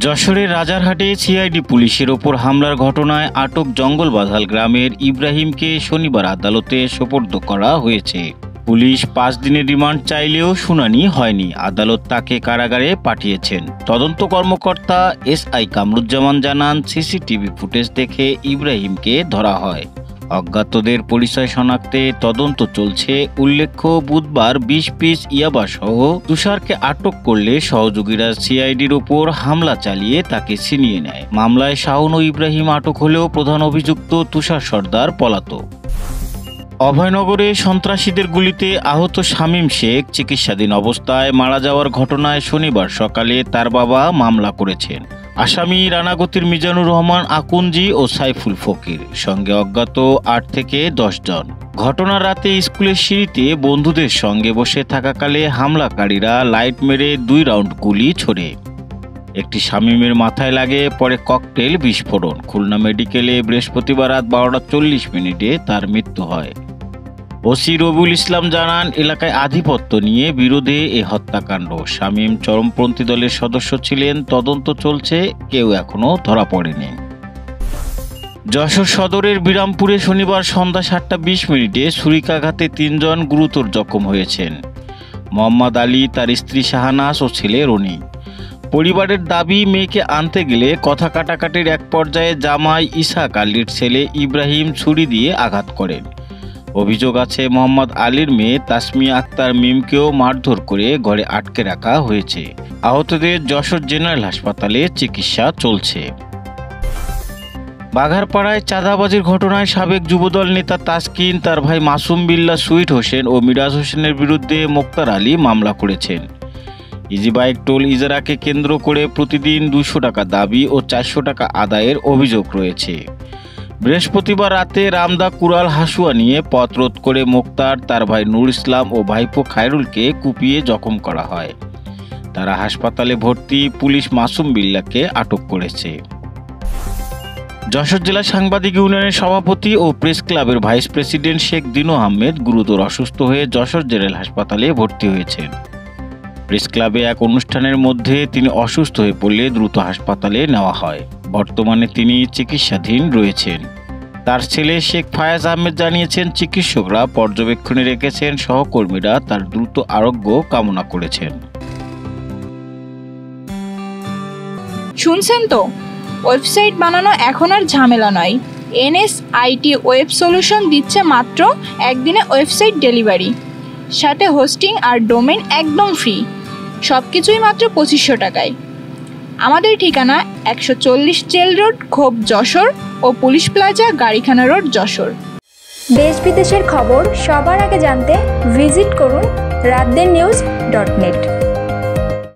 যশোরের রাজারহাটে সিআইডি পুলিশের ওপর হামলার ঘটনায় আটক জঙ্গলবাধাল গ্রামের ইব্রাহিমকে শনিবার আদালতে সোপর্দ করা হয়েছে। পুলিশ 5 দিনের রিমান্ড চাইলেও শুনানি হয়নি। আদালত তাকে কারাগারে পাঠিয়েছেন। তদন্ত কর্মকর্তা এসআই কামরুজ্জামান জানান, সিসিটিভি ফুটেজ দেখে ইব্রাহিমকে ধরা হয়। অজ্ঞাতদের পরিচয় শনাক্তে তদন্ত চলছে। উল্লেখ্য, বুধবার 20 পিস ইয়াবা সহ তুষারকে আটক করলে সহযোগীরা সিআইডির ওপর হামলা চালিয়ে তাকে ছিনিয়ে নেয়। মামলায় শাওন ও ইব্রাহিম আটক হলেও প্রধান অভিযুক্ত তুষার সর্দার পলাতক। অভয়নগরে সন্ত্রাসীদের গুলিতে আহত শামীম শেখ চিকিৎসাধীন অবস্থায় মারা যাওয়ার ঘটনায় শনিবার সকালে তার বাবা মামলা করেছেন। আসামি রানাগতির মিজানুর রহমান আকুঞ্জি ও সাইফুল ফকির, সঙ্গে অজ্ঞাত 8 থেকে 10 জন। ঘটনার রাতে স্কুলের সিঁড়িতে বন্ধুদের সঙ্গে বসে থাকাকালে হামলাকারীরা লাইট মেরে 2 রাউন্ড গুলি ছোড়ে। একটি শামীমের মাথায় লাগে, পরে ককটেল বিস্ফোরণ। খুলনা মেডিকেলে বৃহস্পতিবার রাত 12:40 তার মৃত্যু হয়। ওসি রবিউল ইসলাম জানান, এলাকায় আধিপত্য নিয়ে বিরোধে এ হত্যাকাণ্ড। শামীম চরমপন্থী দলের সদস্য ছিলেন। তদন্ত চলছে, কেউ এখনো ধরা পড়েনি। যশোর সদরের বিরামপুরে শনিবার সন্ধ্যা 7:20 ছুরিকাঘাতে 3 জন গুরুতর জখম হয়েছেন। মোহাম্মদ আলী, তার স্ত্রী শাহানাজ ও ছেলে রনি। পরিবারের দাবি, মেয়েকে আনতে গেলে কথা কাটাকাটির এক পর্যায়ে জামাই ইসহাক আলীর ছেলে ইব্রাহিম ছুরি দিয়ে আঘাত করেন। অভিযোগ আছে, মোহাম্মদ আলীর মেয়ে তাসমিয়া আক্তার মিমকেও মারধর করে ঘরে আটকে রাখা হয়েছে। আহতদের যশোর জেনারেল হাসপাতালে চিকিৎসা চলছে। বাঘারপাড়ায় চাঁদাবাজির ঘটনায় সাবেক যুবদল নেতা তাসকিন, তার ভাই মাসুম বিল্লাহ সুইট হোসেন ও মিরাজ হোসেনের বিরুদ্ধে মোক্তার আলী মামলা করেছেন। ইজি বাইক টোল ইজারাকে কেন্দ্র করে প্রতিদিন 200 টাকা দাবি ও 400 টাকা আদায়ের অভিযোগ রয়েছে। বৃহস্পতিবার রাতে রামদা কুড়াল হাসুয়া নিয়ে পথ রোধ করে মোক্তার, তার ভাই নূর ইসলাম ও ভাইপো খায়রুলকে কুপিয়ে জখম করা হয়। তারা হাসপাতালে ভর্তি। পুলিশ মাসুম বিল্লাহকে আটক করেছে। যশোর জেলা সাংবাদিক ইউনিয়নের সভাপতি ও প্রেস ক্লাবের ভাইস প্রেসিডেন্ট শেখ দিনু আহমেদ গুরুতর অসুস্থ হয়ে যশোর জেনারেল হাসপাতালে ভর্তি হয়েছেন। প্রেস ক্লাবে এক অনুষ্ঠানের মধ্যে তিনি অসুস্থ হয়ে পড়লে দ্রুত হাসপাতালে নেওয়া হয়। বর্তমানে তিনি চিকিৎসাধীন রয়েছেন। তার ছেলে শেখ ফায়াজ আহমেদ জানিয়েছেন, চিকিৎসকরা পর্যবেক্ষণে রেখেছেন, সহকর্মীরা তার দ্রুত আরোগ্য কামনা করেছেন। শুনছেন তো, ওয়েবসাইট বানানো এখন আর ঝামেলা নয়। এনএসআইটি ওয়েব সলিউশন দিচ্ছে মাত্র একদিনে ওয়েবসাইট ডেলিভারি, সাথে হোস্টিং আর ডোমেইন একদম ফ্রি। সব কিছুই মাত্র 2500 টাকায়। আমাদের ঠিকানা 140 জেল রোড, খোপ, যশোর ও পুলিশ প্লাজা, গাড়িখানা রোড, যশোর। দেশ বিদেশের খবর সবার আগে জানতে ভিজিট করুন raddennews.net।